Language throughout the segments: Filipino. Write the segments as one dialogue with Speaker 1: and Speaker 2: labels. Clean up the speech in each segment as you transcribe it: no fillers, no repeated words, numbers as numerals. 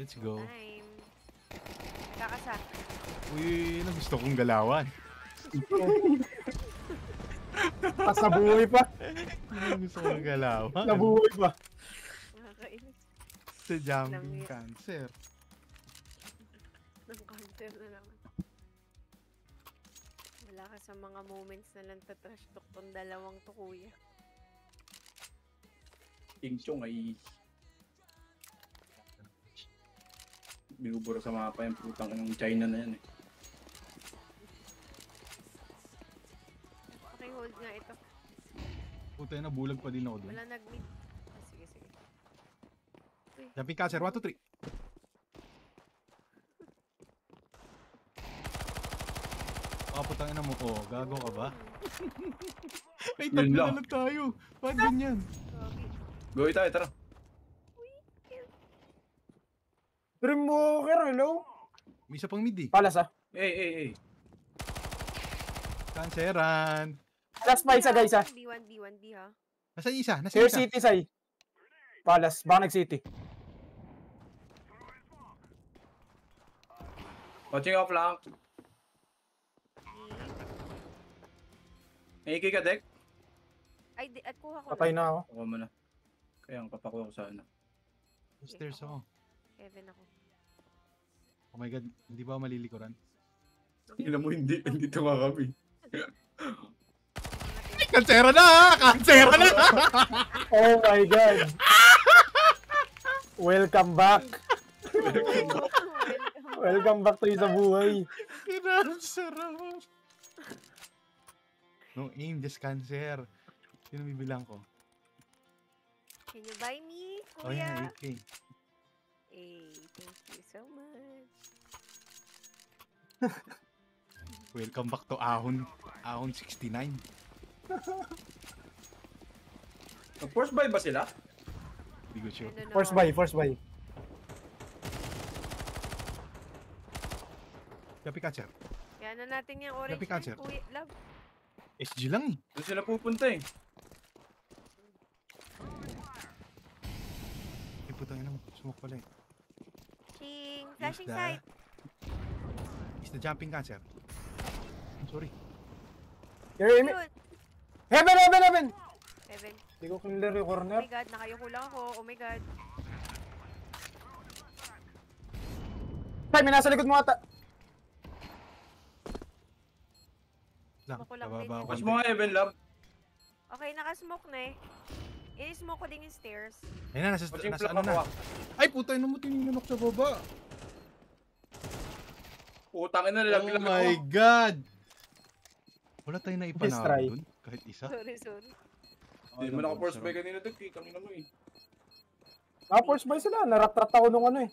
Speaker 1: Let's go.
Speaker 2: Time. Kakasa.
Speaker 1: Uy, ano gusto kong galawan.
Speaker 3: Tapos nabuhay pa.
Speaker 1: Ano gusto kong galawan.
Speaker 3: Nabuhay pa.
Speaker 2: Nakakainis.
Speaker 1: Sa jumping cancer.
Speaker 2: Ng cancer na naman. Wala ka sa mga moments na lang tatrash talk tong dalawang to, kuya.
Speaker 4: King Chong ay binubura sa mapa yung putang ng China na yan eh.
Speaker 2: Okay, hold nga ito.
Speaker 1: Puta na, bulag pa din ako dun.
Speaker 2: Wala nag-mid. Ah, sige, sige.
Speaker 1: Jumping cancer, 1, 2, 3. Ah, putang ina mo. Oh, gago ka ba? Ay, tatlo na lang tayo. Ba't ganyan?
Speaker 4: Go tayo, tara.
Speaker 3: Dreamwalker, hello?
Speaker 1: May isa pang mid eh.
Speaker 3: Palas ah.
Speaker 1: Canceran.
Speaker 3: Last pa isa guys ah.
Speaker 2: D1, D1, D ha.
Speaker 1: Nasaan yung isa? Nasaan
Speaker 3: Sir
Speaker 1: yung isa?
Speaker 3: City say. Palas, baka nag-city.
Speaker 4: Watching off lang. AK ka, Dek?
Speaker 2: Ay, at kuha ko
Speaker 3: Patay na ako.
Speaker 4: Ako mo na. Kaya ang papakuha ko sana.
Speaker 1: Stairs ako.
Speaker 2: Heaven ako.
Speaker 1: Oh my god, hindi ba ako malilikuran?
Speaker 4: Tingnan mo, hindi. Nandito nga kami.
Speaker 1: Cancera na! Cancera na!
Speaker 3: Oh my god. Welcome back. Welcome back to sa buhay.
Speaker 1: Kinansara mo. No aim, just cancer. Sino bibilang ko?
Speaker 2: Can you buy me,
Speaker 1: Oh
Speaker 2: kuya?
Speaker 1: yeah, AK.
Speaker 2: Hey, thank you so much.
Speaker 1: Welcome back to Ahon. Ahon 69.
Speaker 4: First buy ba sila?
Speaker 1: Hindi ko sure.
Speaker 3: First buy, first buy.
Speaker 1: Copy cancer.
Speaker 2: Kaya na natin yung orange
Speaker 1: Copy cancer.
Speaker 2: line, kuya. Love.
Speaker 1: SG lang eh.
Speaker 4: Doon sila pupunta eh.
Speaker 1: Ay putang ina mo. Smoke pala eh.
Speaker 2: Ching. Flashing
Speaker 1: Is the-
Speaker 2: sight.
Speaker 1: Is the jumping cancer. I'm sorry.
Speaker 3: Here, Amy.
Speaker 2: Yun.
Speaker 3: Heaven, heaven, heaven.
Speaker 2: Heaven.
Speaker 3: Hindi ko clear yung
Speaker 2: Oh
Speaker 3: corner.
Speaker 2: my god, nakayuko lang ako. Oh my god.
Speaker 3: Tay, may nasa likod mo ata.
Speaker 1: Lang.
Speaker 2: Smoke ko lang
Speaker 1: Bababa
Speaker 2: din.
Speaker 1: ako.
Speaker 4: Watch mo nga, Evan Love.
Speaker 2: Okay, nakasmoke na eh. I-smoke ko din yung stairs.
Speaker 1: Ayun na, nasa
Speaker 4: Watching
Speaker 1: ano
Speaker 4: flank
Speaker 1: na.
Speaker 4: ako.
Speaker 1: Ay putang ina mo, tininanok sa baba.
Speaker 4: Putangin na
Speaker 1: Oh
Speaker 4: nalaglag
Speaker 1: my
Speaker 4: ako.
Speaker 1: god. Wala tayong
Speaker 3: Just
Speaker 1: naipanalo
Speaker 3: try.
Speaker 1: dun. Kahit isa.
Speaker 2: Sorry, sorry.
Speaker 4: Hindi naman ako first buy kanina, Dek. Tangin na mo eh.
Speaker 3: First buy sila. Narat-rat ako nung ano eh.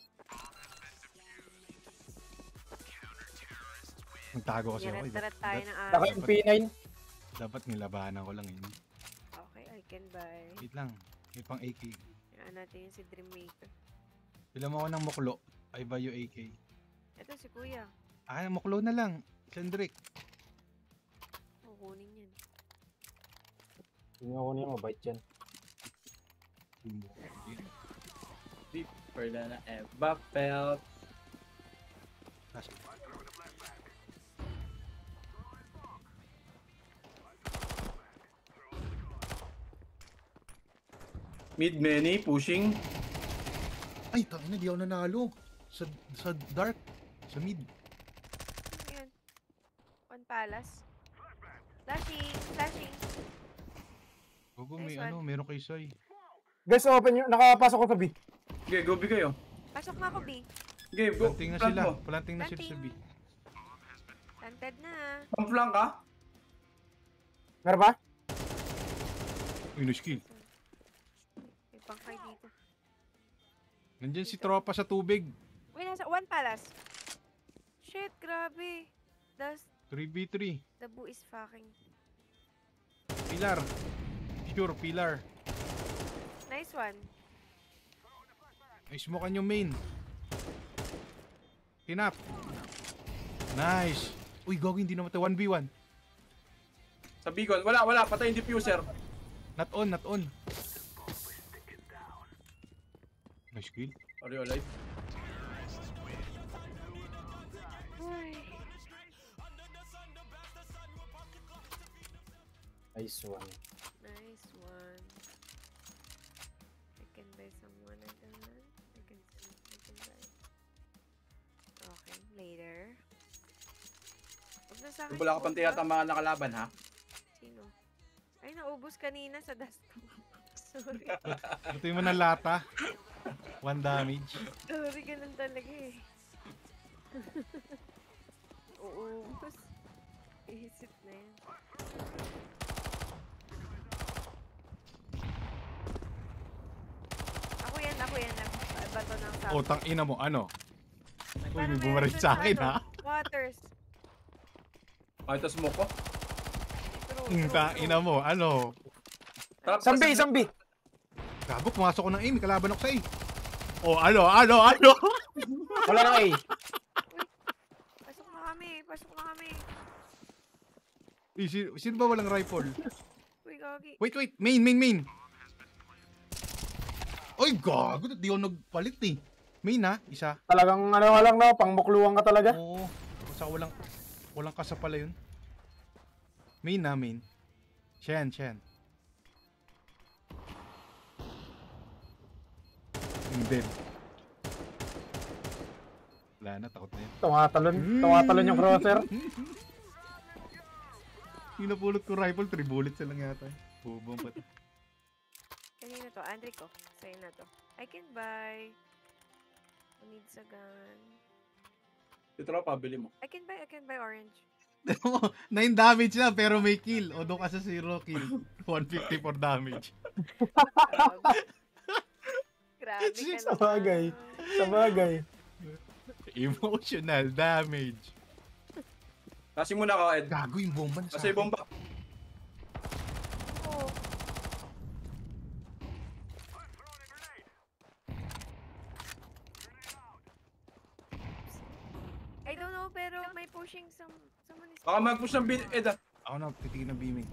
Speaker 1: Magtago kasi ako.
Speaker 2: Yarat-tarat tayo ng
Speaker 3: Naka
Speaker 2: aso.
Speaker 3: MP9.
Speaker 1: Dapat nilabanan ko lang yun.
Speaker 2: Okay, I can buy.
Speaker 1: Wait lang. May pang AK.
Speaker 2: Yan natin yung si Dreammaker.
Speaker 1: Pila mo ako ng muklo. I buy you AK.
Speaker 2: Ito si kuya.
Speaker 1: Ah, muklo na lang. Sandrick.
Speaker 2: Kukunin yan.
Speaker 3: Hindi ako niya mabait yan.
Speaker 4: Deeper than I ever felt. Mid many, pushing.
Speaker 1: Ay, tangina, di ako nanalo. Sa dark. Sa mid.
Speaker 2: Ano yun? One palace. Flashing! Flashing!
Speaker 1: Gogo, may
Speaker 2: Nice one.
Speaker 1: ano, meron kay Sai.
Speaker 3: Guys, open yung nakapasok ko sa B.
Speaker 4: Okay, go B kayo.
Speaker 2: Pasok na ako, B.
Speaker 4: Okay, go.
Speaker 1: Planting na
Speaker 4: Plant
Speaker 1: sila.
Speaker 4: mo.
Speaker 1: Planting na sila sa B.
Speaker 2: Planted na.
Speaker 4: Pang flank ka?
Speaker 3: Meron ba?
Speaker 1: Uy, no skill.
Speaker 2: May pangkay dito.
Speaker 1: Nandyan si Tropa sa tubig.
Speaker 2: Uy, nasa one palace. Shit, grabe. The
Speaker 1: 3v3.
Speaker 2: boo is fucking.
Speaker 1: Pilar. Sure, Pilar.
Speaker 2: Nice one.
Speaker 1: Ay, smokean yung main. Tinap. Nice. Uy, gogo, hindi naman ito. 1v1.
Speaker 4: Sa Beacon. Wala. Patay yung diffuser.
Speaker 1: Not on, not on. Nice kill.
Speaker 4: Are you alive?
Speaker 3: Nice one.
Speaker 2: Nice one. I can buy someone again. I can buy. Okay, later. Huwag na sa akin.
Speaker 4: Wala ka pang
Speaker 2: bomba.
Speaker 4: tinatamaan na kalaban, ha?
Speaker 2: Sino? Ay, naubos kanina sa dust. Sorry.
Speaker 1: Lutuin mo ng lata. 1 damage.
Speaker 2: Sorry, ganun talaga eh. Uubos. Isip na yan. Ako yan. Bato ng south.
Speaker 1: Oh, tang ina mo, ano? Uy,
Speaker 2: Paano
Speaker 1: may
Speaker 2: meron
Speaker 1: bumaril
Speaker 2: dun
Speaker 1: sa akin,
Speaker 2: ano?
Speaker 1: ha?
Speaker 2: Waters.
Speaker 4: Ay, ito smoke ko.
Speaker 1: Tang ina mo, ano?
Speaker 4: Trap
Speaker 3: Isang B,
Speaker 4: sa-
Speaker 3: isang B.
Speaker 1: Gago, pumasok ko ng A, may kalaban ako sa A. Oh, ano?
Speaker 3: Wala nang A.
Speaker 2: Pasok na kami.
Speaker 1: Eh, sino ba walang rifle?
Speaker 2: Uy, gagi.
Speaker 1: Wait, main. Oy, gago, di ako nagpalit eh. Main ha, isa.
Speaker 3: Talagang ano lang no, pangmukluwang ka talaga.
Speaker 1: Oo. Basta walang kasapala yun. Main na, main. Shen. Dead. Wala na, takot na yun.
Speaker 3: Tumatalon yung crosser.
Speaker 1: Yung napulot ko rifle, 3 bullets na lang yata. Bubong pa to.
Speaker 2: Kanina to, Andre ko. Sa'yo na to. I can buy. Who needs a gun?
Speaker 4: Ito lang, pabili mo.
Speaker 2: I can buy orange.
Speaker 1: 9 damage na pero may kill. O doon ka sa 0 kill. 154 damage.
Speaker 2: Grabe ka naman.
Speaker 3: Sabagay.
Speaker 1: Emotional damage.
Speaker 4: Kasi muna ka, Ed.
Speaker 1: Gago yung bomba na sa
Speaker 4: Kasi
Speaker 1: akin.
Speaker 4: bomba.
Speaker 2: Oo. I don't know, pero may pushing someone is...
Speaker 4: Baka mag-push ng Ed, ah.
Speaker 1: Ako na, titigil ng beaming.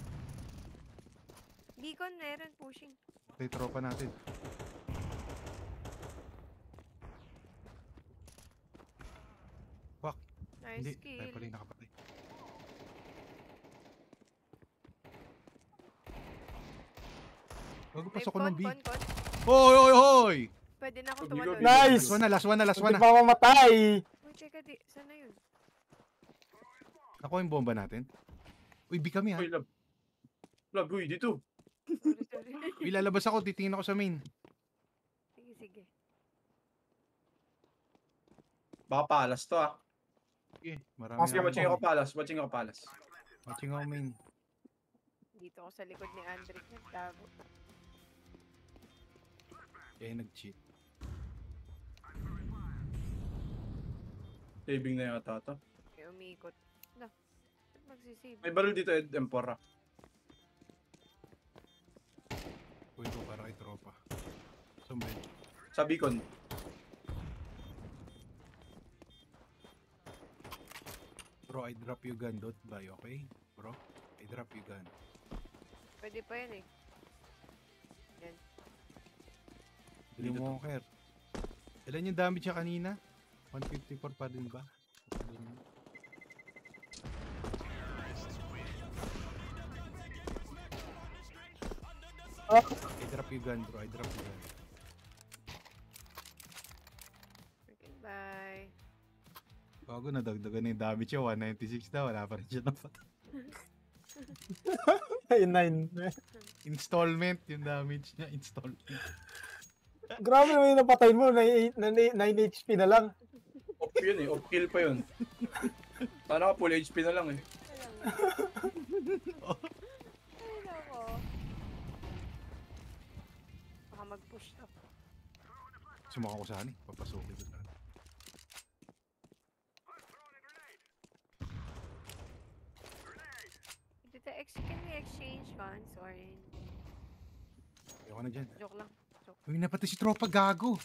Speaker 2: Beacon, meron pushing.
Speaker 1: Patay tropa natin. Fuck.
Speaker 2: Nice
Speaker 1: Hindi.
Speaker 2: kill.
Speaker 1: Ay, pala yung nakapatay. Gago,
Speaker 2: May
Speaker 1: pasok ko ng B.
Speaker 2: con.
Speaker 1: Hoy!
Speaker 2: Pwede na ako
Speaker 4: Bigo,
Speaker 2: tumalon.
Speaker 4: bigo.
Speaker 3: Nice!
Speaker 1: Last one
Speaker 3: Hindi
Speaker 1: na.
Speaker 3: pa mamatay.
Speaker 2: Uy, teka, saan na yun?
Speaker 1: Ako yung bomba natin. Uy, B kami ha.
Speaker 4: Uy, love. Love, uy, dito.
Speaker 2: Sorry.
Speaker 1: Uy, lalabas ako, titingin ako sa main.
Speaker 2: Sige.
Speaker 4: Baka palas to, ah.
Speaker 1: Sige, marami
Speaker 4: Sige,
Speaker 1: ako.
Speaker 4: watching ako palas.
Speaker 1: Watching ako main.
Speaker 2: Dito ako sa likod ni Andre. Nagtago.
Speaker 1: Kaya nag-cheat.
Speaker 4: Saving na yata to.
Speaker 2: May umiikot. No. Ba't magsisave?
Speaker 4: May baril dito, Ed, M4, ah.
Speaker 1: Uy, ko para kay tropa. Sumbe.
Speaker 4: Sa beacon.
Speaker 1: Bro, I drop you gun, don't buy, okay? Bro, I drop you gun.
Speaker 2: Pwede pa yan eh. Yan.
Speaker 1: Dili mo care. Ilan yung damage niya kanina? 154 pa din ba? I drop you gun, bro. I drop you gun.
Speaker 2: Freaking bye.
Speaker 1: Bago nadagdagan na yung damage niya. 196 na. Wala pa rin siya napatay.
Speaker 3: Ay, 9.
Speaker 1: Installment yung damage niya. Installment.
Speaker 3: Grabe naman yung napatay mo. 9 HP na lang.
Speaker 4: Off yun eh. Off kill pa yun. Sana ka full HP na lang eh.
Speaker 2: Ay, nako. Baka mag-push up.
Speaker 1: Sumaka ko saan eh. Papasukin ko saan.
Speaker 2: Can we exchange guns or...
Speaker 1: Ayoko na dyan.
Speaker 2: Joke lang.
Speaker 1: Uy, napatay si tropa. Gago.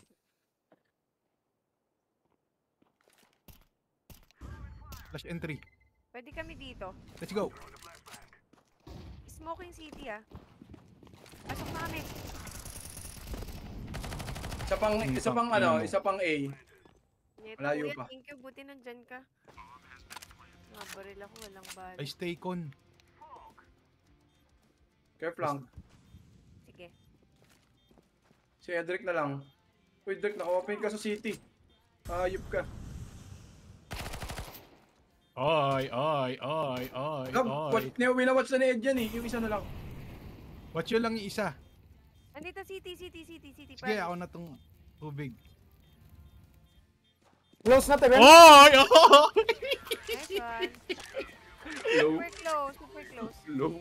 Speaker 1: Flash entry.
Speaker 2: Pwede kami dito.
Speaker 1: Let's go.
Speaker 2: Smoking city ah. Pasok na kami.
Speaker 4: Isa pang A.
Speaker 2: Neto,
Speaker 4: Malayo
Speaker 2: kuya,
Speaker 4: pa.
Speaker 2: thank you. Buti nandyan ka. Nabaril ako, walang bala.
Speaker 1: I stay con.
Speaker 4: Kaya flank.
Speaker 2: Sige.
Speaker 4: Si Edric na lang. Uy, Edric, naka-open ka sa city. Ayup ka.
Speaker 1: Ay.
Speaker 4: Winawatch na ni Ed yan eh. Yung isa na lang.
Speaker 1: Watch yun lang yung isa.
Speaker 2: Andito, city.
Speaker 1: Sige,
Speaker 2: promise.
Speaker 1: ako na tong tubig.
Speaker 3: Close na, Teven.
Speaker 1: Ay!
Speaker 2: Nice one.
Speaker 4: Low.
Speaker 2: Super close.
Speaker 4: Low.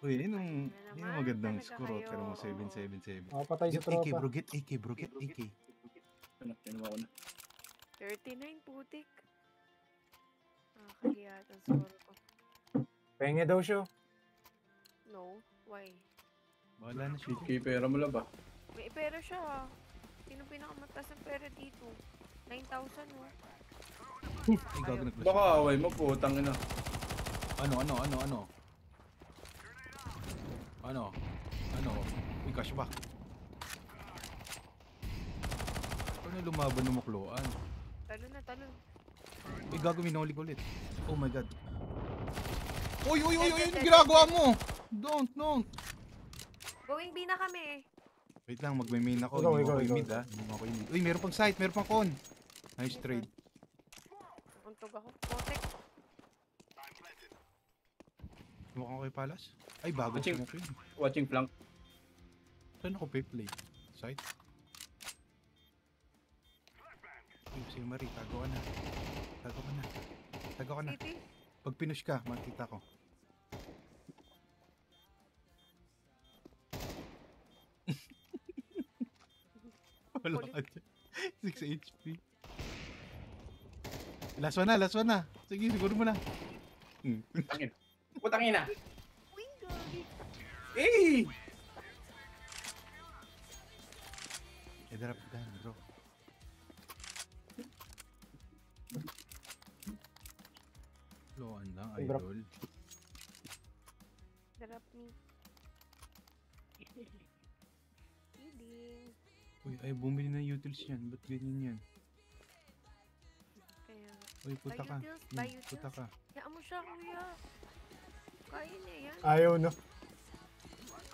Speaker 1: Uy, yun yung
Speaker 2: naman,
Speaker 1: magandang
Speaker 2: talaga
Speaker 1: score.
Speaker 2: kayo.
Speaker 1: Pero mo 7-7-7.
Speaker 3: Makapatay sa
Speaker 1: Get AK
Speaker 3: tropa.
Speaker 1: bro, get AK bro, get AK.
Speaker 4: Ano, kinuha ko na.
Speaker 2: 39, putik. Kaya ang score ko.
Speaker 3: Penge daw siya.
Speaker 2: No, why?
Speaker 1: Bahala na siya.
Speaker 4: Okay, pera mo lang ba?
Speaker 2: May pera siya ah. Sino pinakamataas ng pera dito? 9,000 mo.
Speaker 1: Ay, gago nag-flash.
Speaker 4: Baka away mo, putang ina.
Speaker 1: Ano? Uy, cashback. Ano lumaban ng mukloan?
Speaker 2: Talo.
Speaker 1: Uy, gago, minolig ulit. Oh my god. Uy, ano ginagawa mo? Don't.
Speaker 2: Going B na kami.
Speaker 1: Wait lang, magme-main ako.
Speaker 3: Ikaw,
Speaker 1: Hindi mo
Speaker 3: ikaw,
Speaker 1: ako
Speaker 3: ikaw.
Speaker 1: mid ah. Hindi mo ako mid. Uy, meron pang site, meron pang con. Nice trade.
Speaker 2: Untog ako. Putik.
Speaker 1: Mukhang ako kay Palas. Ay, bago
Speaker 4: Watching.
Speaker 1: smoke yun.
Speaker 4: Watching flank.
Speaker 1: Saan ako play? Site? Uy, si Marie, tago ka na. Tago ka na.
Speaker 2: City.
Speaker 1: Pag pinush ka, makikita ko. Wala ka dyan. 6 HP. Last one na. Sige, siguro mo na.
Speaker 4: Putang ina.
Speaker 2: Uy, gagi.
Speaker 4: Eh!
Speaker 1: Drop down, bro. Loan lang,
Speaker 3: Drop.
Speaker 1: idol.
Speaker 2: Drop me. Kidding.
Speaker 1: Uy, ay bumili ng utils yan. Ba't ganyan yan?
Speaker 2: Kaya nga.
Speaker 1: Uy, puta ka.
Speaker 2: Buy
Speaker 1: Puta
Speaker 2: utils.
Speaker 1: ka.
Speaker 2: Hayaan mo siya, kuya. Kaya niya yan.
Speaker 3: Ayaw, no?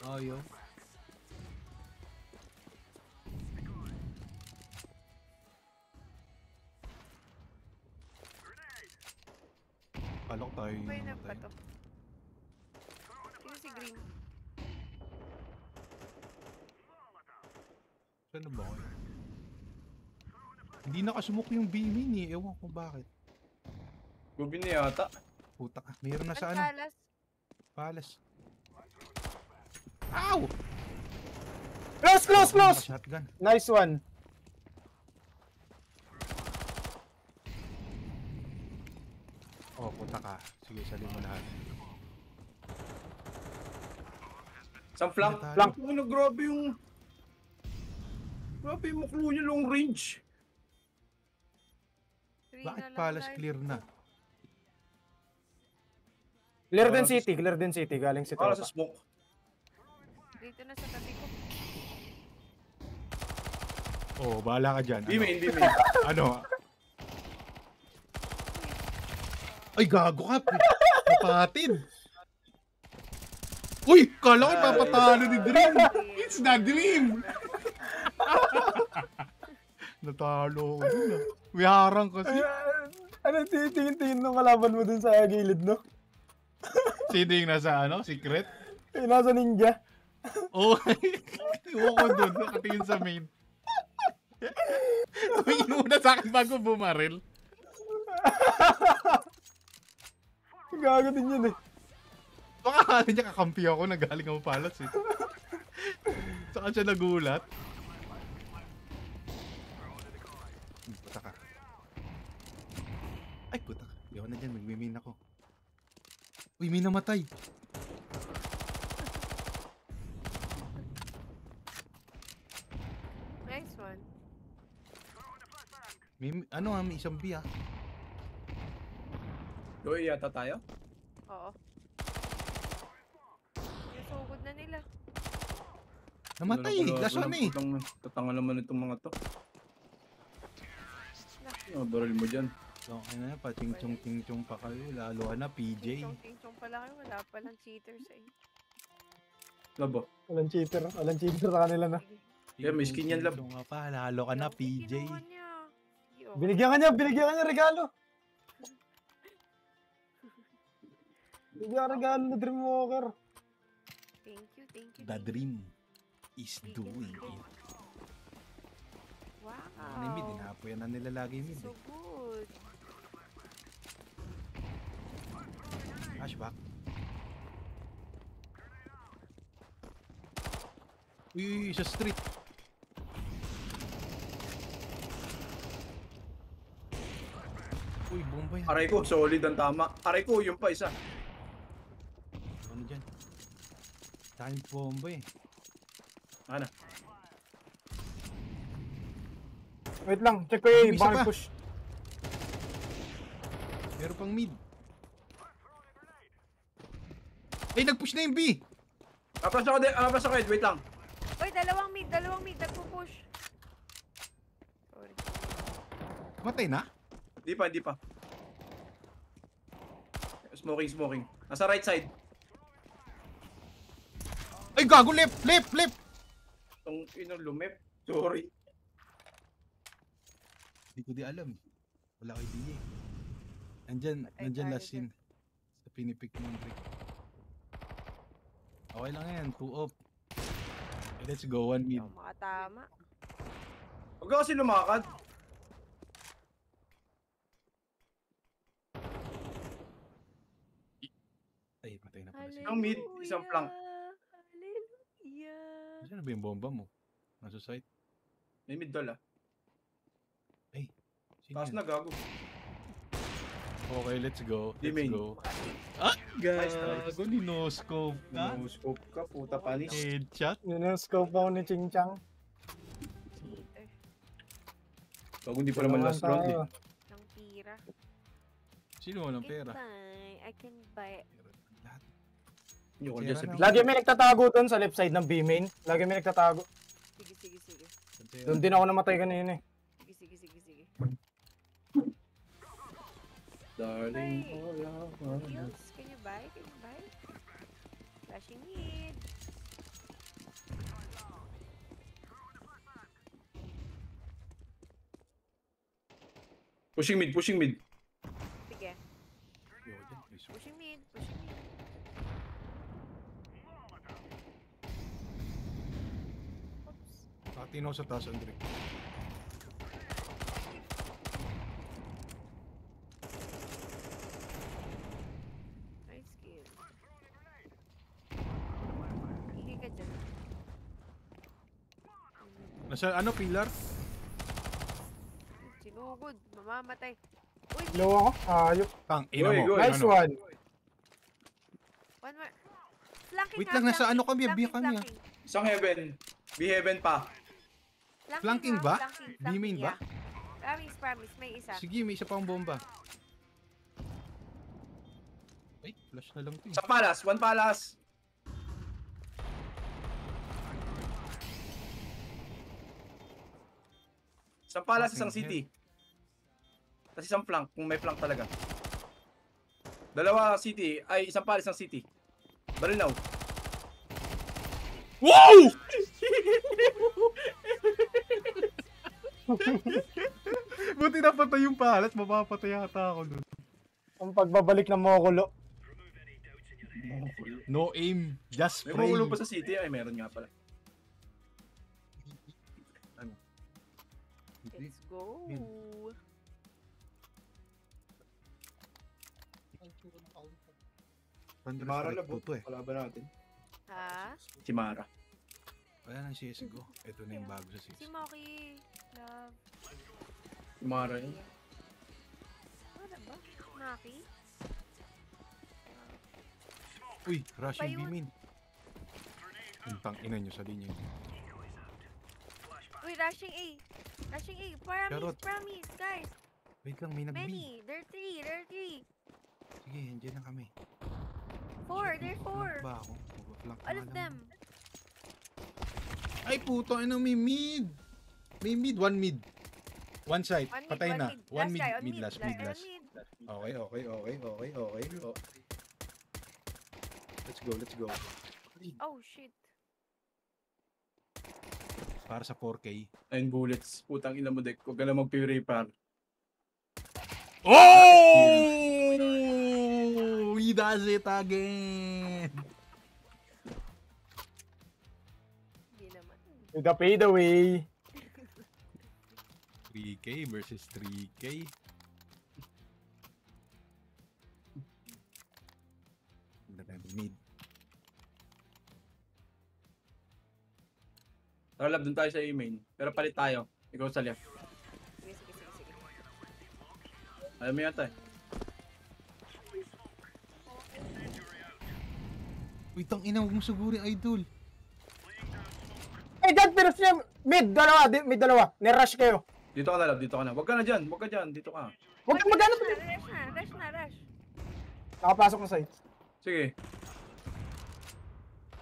Speaker 1: Ayaw. Kala ko tayo yung
Speaker 2: Pwede na ba
Speaker 1: namatay.
Speaker 2: to? Sino si Green?
Speaker 1: Saan na ba ako? Hindi nakasumok yung beaming eh. Ewan ko bakit.
Speaker 4: Gubi na yata.
Speaker 1: Puta ka. Mayroon na sa
Speaker 2: Ang
Speaker 1: ano?
Speaker 2: talas.
Speaker 1: Palas. Ow!
Speaker 3: Close!
Speaker 1: Shotgun.
Speaker 3: Nice one.
Speaker 1: Oh, puta ka. Sige, salin mo lahat.
Speaker 4: Isang flank.
Speaker 1: Ano tayo?
Speaker 3: Flank.
Speaker 4: Ano, grabe yung... Grabe yung muklo niya long range.
Speaker 2: Green
Speaker 1: Bakit
Speaker 2: na lang,
Speaker 1: Palas
Speaker 2: guys.
Speaker 1: clear na?
Speaker 3: Clear din city. Galing si
Speaker 4: Para
Speaker 3: tropa.
Speaker 4: sa smoke.
Speaker 2: Dito na sa tabi ko.
Speaker 1: Oh, bahala ka dyan.
Speaker 4: Hindi main.
Speaker 1: Ano? Ay, gago ka. Kapatid. Uy, kala ko ipapatalo ni Dream. It's the Dream. Natalo ko dun ah. May harang kasi.
Speaker 3: Ano, tingin ng kalaban mo dun sa gilid, no?
Speaker 1: Sino yung nasa ano? Secret?
Speaker 3: Eh, nasa ninja.
Speaker 1: Oh, iwan ko dun. Nakatingin sa main. May inuna sa akin bago bumaril.
Speaker 3: Gago din yun eh.
Speaker 1: Baka kala niya kakampi ako na galing ako palas eh. Saan siya nagulat? Puta ka. Ay, puta ka. Di ako na dyan. Magmimin ako. Uy, may namatay.
Speaker 2: Nice one.
Speaker 1: May, ano ah, may isang B ah.
Speaker 4: Doy yata tayo.
Speaker 2: Oo. Nasugod na nila.
Speaker 1: Namatay. Last one eh.
Speaker 4: Tatanga naman itong mga to. Baril mo dyan.
Speaker 1: So, ano pa, ting-chong pa kayo. Lalo na, PJ.
Speaker 2: Ting-chong pala kayo. Wala palang cheaters eh.
Speaker 4: Labo.
Speaker 3: Walang cheater sa kanila na.
Speaker 2: Sige.
Speaker 4: Yeah, may skin yan, lab.
Speaker 1: Ting-chong ka pa, lalo ka na,
Speaker 2: Yung
Speaker 1: PJ.
Speaker 2: kinuha niya. Sige, okay.
Speaker 3: Binigyan ka niya regalo. Binigyan ka regalo na Dreamwalker.
Speaker 2: Thank you.
Speaker 1: The dream is doing it.
Speaker 2: Wow.
Speaker 1: Ano yung mid? Inapoyan na nila lagi yung mid.
Speaker 2: So good.
Speaker 1: Flashback. Uy, sa street. Uy, bomba yan.
Speaker 4: Aray ko, solid ang tama. Aray ko, yung pa isa.
Speaker 1: Ano dyan? Time bomba eh.
Speaker 4: Ano?
Speaker 3: Wait lang, check ko yung
Speaker 1: Isa
Speaker 3: baka
Speaker 1: pa.
Speaker 3: push.
Speaker 1: Meron pang mid. Ay, nag-push na yung B!
Speaker 4: Apras ako, wait lang.
Speaker 2: Uy, dalawang mid. Nagpo-push. Sorry.
Speaker 1: Matay na?
Speaker 4: Di pa. Smoking. Nasa right side.
Speaker 1: Ay, gago! Left!
Speaker 4: Itong lumip. Sorry.
Speaker 1: Hindi ko di alam. Wala ko idea eh. Nandyan
Speaker 2: tayo
Speaker 1: last scene. Sa pinipik mo yung trick. Okay lang yan, 2 up. Okay, let's go, 1 mid.
Speaker 2: Hindi ako makatama.
Speaker 4: Huwag ka kasi lumakad.
Speaker 1: Ay, patay na pala siya.
Speaker 4: Isang mid, isang flank.
Speaker 2: Hallelujah.
Speaker 1: Saan na ba yung bomba mo? Nasa site?
Speaker 4: May mid doll ah.
Speaker 1: Sino
Speaker 4: Taas
Speaker 1: yan?
Speaker 4: na gago.
Speaker 1: Okay, let's go.
Speaker 4: Di
Speaker 1: Let's
Speaker 4: main.
Speaker 1: go. Ah!
Speaker 4: Nice try.
Speaker 1: Gago, ninoscope ka.
Speaker 4: No scope ka, puta panis.
Speaker 1: Headshot.
Speaker 3: Yun yung scope ako ni Ching Chang.
Speaker 2: Cheater.
Speaker 4: Bago hindi pa naman last round eh.
Speaker 2: Ng tira.
Speaker 1: Sino walang pera?
Speaker 2: Goodbye. I can buy.
Speaker 1: Lahat.
Speaker 4: Yung
Speaker 1: Pera
Speaker 4: dyan sa
Speaker 1: na.
Speaker 4: big.
Speaker 3: Lagi may nagtatago doon sa left side ng B main. Lagi may nagtatago.
Speaker 2: Sige.
Speaker 3: Doon din ako namatay kanina eh.
Speaker 2: Sige.
Speaker 4: Darling,
Speaker 2: Bye.
Speaker 4: all I want.
Speaker 2: Heals. Can you buy? Flashing mid.
Speaker 4: Pushing mid.
Speaker 2: Sige.
Speaker 1: Yo, dyan, please.
Speaker 2: Pushing mid. Oops.
Speaker 1: Patinaw sa taas, Andre.
Speaker 2: Nice kill. Higi ka dyan.
Speaker 1: Nasa ano, pillar?
Speaker 2: Sinugod. Mamamatay. Uy,
Speaker 3: Low ako. Ayok.
Speaker 1: Tang, ina
Speaker 4: Goy,
Speaker 1: mo.
Speaker 4: goy.
Speaker 3: Nice
Speaker 1: Ano?
Speaker 3: one.
Speaker 2: one more. Flanking
Speaker 1: Wait
Speaker 2: ha,
Speaker 1: lang, nasa
Speaker 2: flanking,
Speaker 1: ano kami,
Speaker 2: flanking,
Speaker 1: kami, ah.
Speaker 2: flanking.
Speaker 4: Isang heaven. Be heaven pa.
Speaker 1: Flanking
Speaker 2: ha,
Speaker 1: ba?
Speaker 2: flanking,
Speaker 1: B-main ba?
Speaker 2: yeah. Promise. May isa.
Speaker 1: Sige, may isa pang bomba. Ay, flash na lang to eh.
Speaker 4: Sa palas. One palas. Isang palas, isang city. Tapos isang flank, kung may flank talaga. Dalawa city, ay isang palas, isang city. Baril now.
Speaker 1: Wow! Buti napatay yung palas, mapapatay yata ako dun.
Speaker 3: Ang pagbabalik ng Mokulo.
Speaker 1: No aim, just
Speaker 4: May
Speaker 1: spray.
Speaker 4: maulong pa sa city, ay meron nga pala.
Speaker 1: Ano?
Speaker 2: Let's go.
Speaker 1: Yun.
Speaker 4: Si Mara labo,
Speaker 1: Tuto eh.
Speaker 4: kalaban natin.
Speaker 2: Ha?
Speaker 4: Si Mara.
Speaker 1: Wala nang CSGO. Ito na yung bago sa
Speaker 2: Si
Speaker 1: CSGO.
Speaker 2: Moki. Love.
Speaker 4: Si Mara yun.
Speaker 2: Ano ba? Maki?
Speaker 1: Uy, rushing
Speaker 2: Payun.
Speaker 1: beam in. Yung tang ina nyo sa linya.
Speaker 2: Uy, rushing A.
Speaker 1: Charot.
Speaker 2: Promise, guys.
Speaker 1: Wait lang, may nag-B.
Speaker 2: Many. They're three.
Speaker 1: Sige, andyan na kami.
Speaker 2: They're four.
Speaker 1: Flank ba ako? Flank
Speaker 2: All of them.
Speaker 1: Ay puto, ano may mid? May mid, one mid. One side.
Speaker 2: One mid,
Speaker 1: Patay
Speaker 2: one
Speaker 1: na.
Speaker 2: mid.
Speaker 1: One
Speaker 2: Last
Speaker 1: mid.
Speaker 2: guy, on
Speaker 1: Mid
Speaker 2: mid.
Speaker 1: last.
Speaker 2: La-
Speaker 1: Mid
Speaker 2: on
Speaker 1: last.
Speaker 2: mid.
Speaker 1: Okay. Let's go, let's go.
Speaker 2: Oh, shit.
Speaker 1: Para sa 4K.
Speaker 4: 9 bullets. Putang ina mo, Dek. Huwag ka lang mag-purify.
Speaker 1: Oh! He does it again!
Speaker 2: Hindi naman.
Speaker 3: With the fade away.
Speaker 1: 3K versus 3K. Mid.
Speaker 4: Tara, lab, dun tayo sa main. Pero palit tayo. Ikaw sa left.
Speaker 2: Sige, sige, sige, sige.
Speaker 4: Alam mo yata eh.
Speaker 1: Uy, tang ina, huwag mo suguri, idol.
Speaker 3: Eh, dyan, pinos niya. Mid, dalawa. Mid, dalawa. Nirush kayo.
Speaker 4: Dito ka na, lab. Dito ka na. Huwag ka na dyan. Huwag ka dyan. Dito ka.
Speaker 3: Huwag kang magano.
Speaker 2: Rush na, rush.
Speaker 3: Nakapasok na side.
Speaker 4: Sige.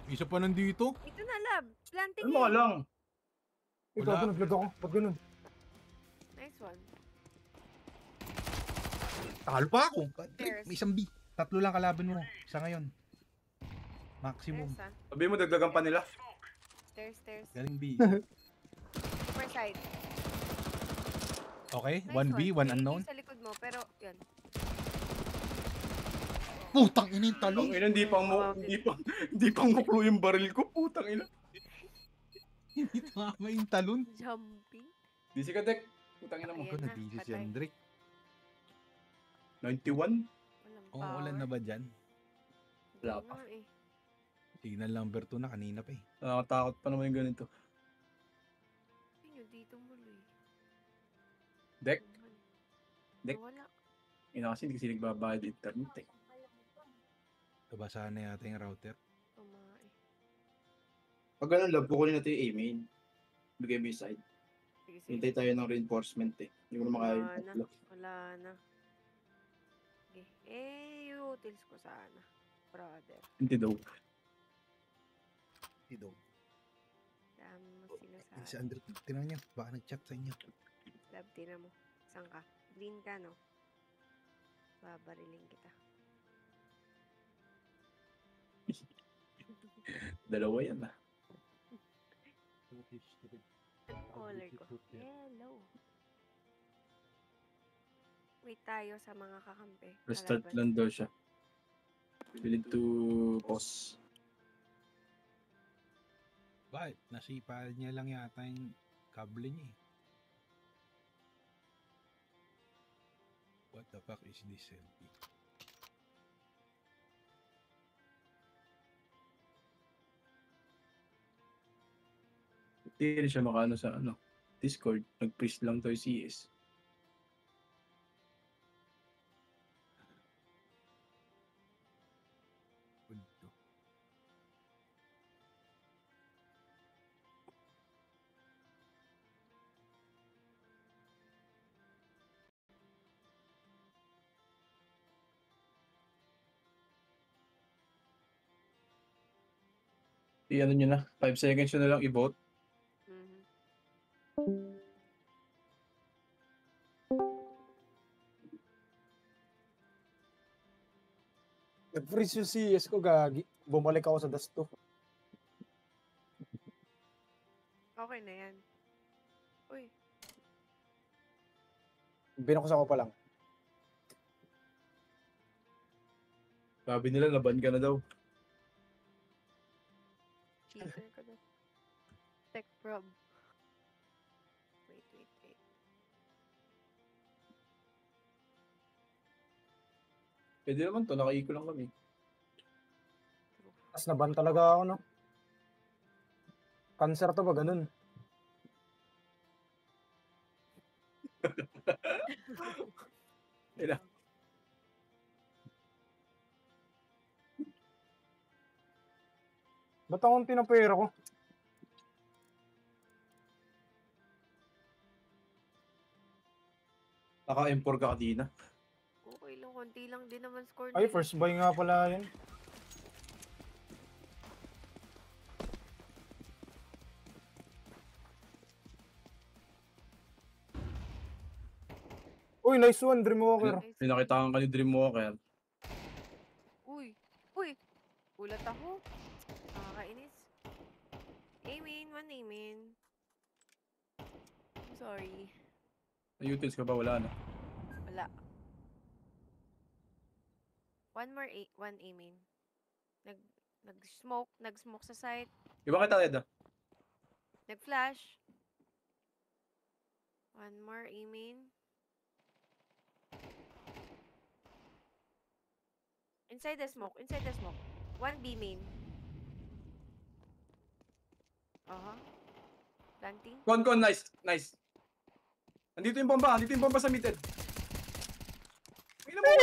Speaker 1: Isa pa nandito.
Speaker 2: Ito na, lab. Planting
Speaker 4: Ano mo ka lang?
Speaker 3: Ikaw,
Speaker 1: Wala.
Speaker 3: ganun, vlog ako. Ba't ganun?
Speaker 2: Nice one.
Speaker 1: Talo pa ako.
Speaker 2: Stairs.
Speaker 1: May isang B. Tatlo lang kalaban mo. Sa ngayon. Maximum.
Speaker 2: Stairs,
Speaker 4: Sabi mo, dagdagan pa nila.
Speaker 2: Stairs.
Speaker 1: Galing B.
Speaker 2: Super side.
Speaker 1: Okay,
Speaker 2: Nice
Speaker 1: 1B,
Speaker 2: one.
Speaker 1: 1 unknown.
Speaker 2: Sa likod mo, pero yun.
Speaker 1: Putang ina yung talon.
Speaker 4: Ang ina, hindi pang muklo yung baril ko. Putang ina.
Speaker 1: Hindi tama yung talon.
Speaker 2: Jumping.
Speaker 4: Busy ka, Dek. Putang ina mo.
Speaker 2: Ayan
Speaker 1: Ako
Speaker 2: na,
Speaker 1: na-busy si
Speaker 2: patay.
Speaker 1: Andrick.
Speaker 4: 91?
Speaker 2: Walang
Speaker 1: Oo,
Speaker 2: power.
Speaker 1: ulan na ba dyan?
Speaker 4: Wala
Speaker 2: Hindi
Speaker 4: pa.
Speaker 2: nga eh.
Speaker 1: Signal number 2 na kanina pa eh.
Speaker 4: Nakakatakot pa naman yung ganito.
Speaker 2: Ayun, dito muli.
Speaker 4: Dek?
Speaker 2: Naman.
Speaker 4: Dek?
Speaker 2: Wala.
Speaker 4: Ina kasi hindi kasi nagbabayad internet eh.
Speaker 1: Nabasahan na yata yung router.
Speaker 2: Tumae.
Speaker 4: Pag ganun, love, kukunin natin yung A-main. Bigay mo yung side.
Speaker 2: Sige, sige.
Speaker 4: Hintay tayo ng reinforcement eh. Hindi mo na makaya yung tatlo.
Speaker 2: Wala na. Sige. Eh, utils ko sana. Brother.
Speaker 4: Hindi daw.
Speaker 1: Ito.
Speaker 2: Dami mo
Speaker 1: Si
Speaker 2: sinasabi.
Speaker 1: Andrick, tinan niya. Baka nag-chat sa inyo.
Speaker 2: Love, tina mo. Saan ka? Green ka, no? Babariling kita.
Speaker 4: Dalawa yan ah.
Speaker 2: Caller ko. Hello. Wait tayo sa mga kakampi.
Speaker 4: Restart
Speaker 2: Kalaban.
Speaker 4: lang daw siya. Willing to pause.
Speaker 1: Bakit? Nasipa niya lang yata yung kable niya eh. What the fuck is this selfie?
Speaker 4: Hindi rin siya makaano sa Discord. Nag-priest lang to yung CS.
Speaker 1: Good to.
Speaker 4: I-ano nyo na. 5 seconds nyo na lang i-vote.
Speaker 2: Mhm.
Speaker 3: Nag-freeze yung CS ko, gagi. Bumalik ako sa dust 2.
Speaker 2: Okay na yan. Uy.
Speaker 3: Binakusan ko pa lang.
Speaker 4: Sabi nila, laban ka na daw.
Speaker 2: Cheater ka daw. Tech prob. Wait.
Speaker 4: Pwede naman to, nakaiko lang kami.
Speaker 3: Tapos naban talaga ako, no? Cancer to ba, ganun?
Speaker 4: Ina.
Speaker 3: Ba't akong tinapera ko?
Speaker 4: Naka-M4 ka kanina.
Speaker 2: Okay lang, konti lang din naman score
Speaker 3: Ay,
Speaker 2: nila.
Speaker 3: first buy nga pala yun. Uy, nice one, Dreamwalker.
Speaker 2: Nice.
Speaker 4: Pinakitaan ka ni Dreamwalker.
Speaker 2: Uy! Uy! Ulat ako. Nakakainis. Amin, one amin. I'm sorry.
Speaker 4: May utils ka ba? Wala na.
Speaker 2: Wala. One amin. Nag-smoke sa site.
Speaker 4: Iba kita, Ed.
Speaker 2: Nag-flash. One more amin. Inside the smoke. One B main. Planting.
Speaker 4: Con, nice. Nice. Andito yung bomba sa mid, Ed. Tingnan mo.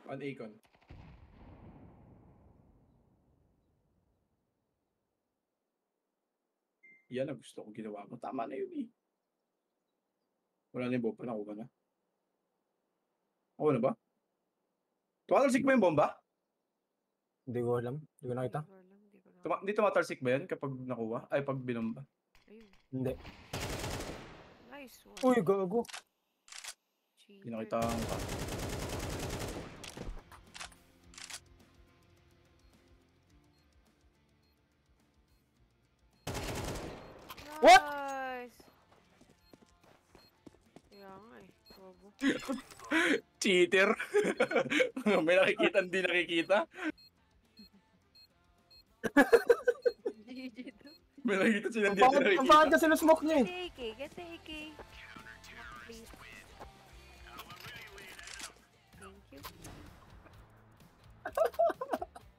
Speaker 4: One Acon. Yan ang gusto ko ginawa mo. Tama na yun eh. Wala na yung bomba. Nakuha na. Ako na ba? Tumatalsik mo yung bomba?
Speaker 3: Hindi ko alam. Hindi ko nakita.
Speaker 2: Hindi ko alam.
Speaker 4: Hindi tumatalsik ba yan kapag nakuha? Ay, pag binomba.
Speaker 2: Ayun.
Speaker 3: Hindi.
Speaker 2: Nice one.
Speaker 3: Uy, gago.
Speaker 4: Hindi nakita ang pa.
Speaker 3: What?
Speaker 2: Nice! Kaya nga eh. Bobo.
Speaker 4: Cheater! May nakikita, hindi nakikita.
Speaker 2: GG to.
Speaker 4: May nakikita sila, hindi nakikita.
Speaker 3: Bakit kasi na-smoke niya eh?
Speaker 2: Get the AK. Please. Thank you.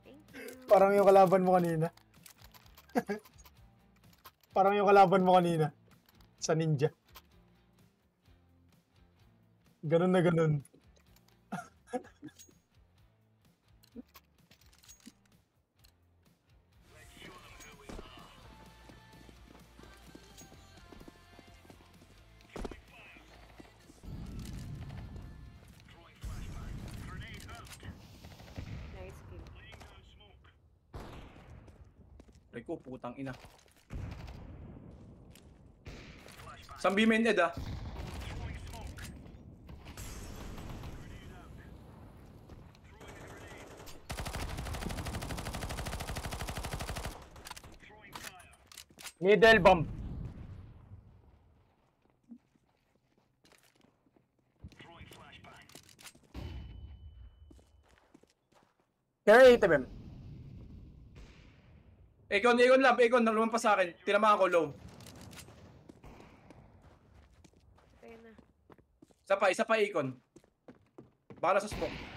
Speaker 2: Thank you.
Speaker 3: Parang yung kalaban mo kanina. Parang yung kalaban mo kanina. Sa ninja. Ganun na ganun.
Speaker 2: Nice kill.
Speaker 4: Ay ko, putang ina. Sambi main, Ed, ah.
Speaker 3: Middle bomb. Carry item.
Speaker 4: Ekon, lumampas sa akin. Tinamaan ko low.
Speaker 2: Kaya na.
Speaker 4: Isa pa Ekon. Baka sa smoke.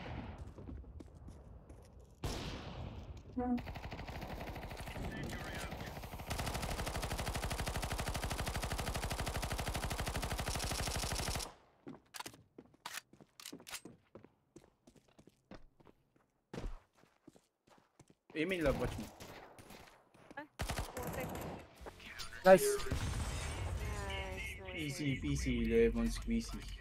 Speaker 4: Aiming love, watch mo.
Speaker 2: Putek.
Speaker 3: Nice.
Speaker 2: Nice.
Speaker 4: Easy peasy, lemon squeezy.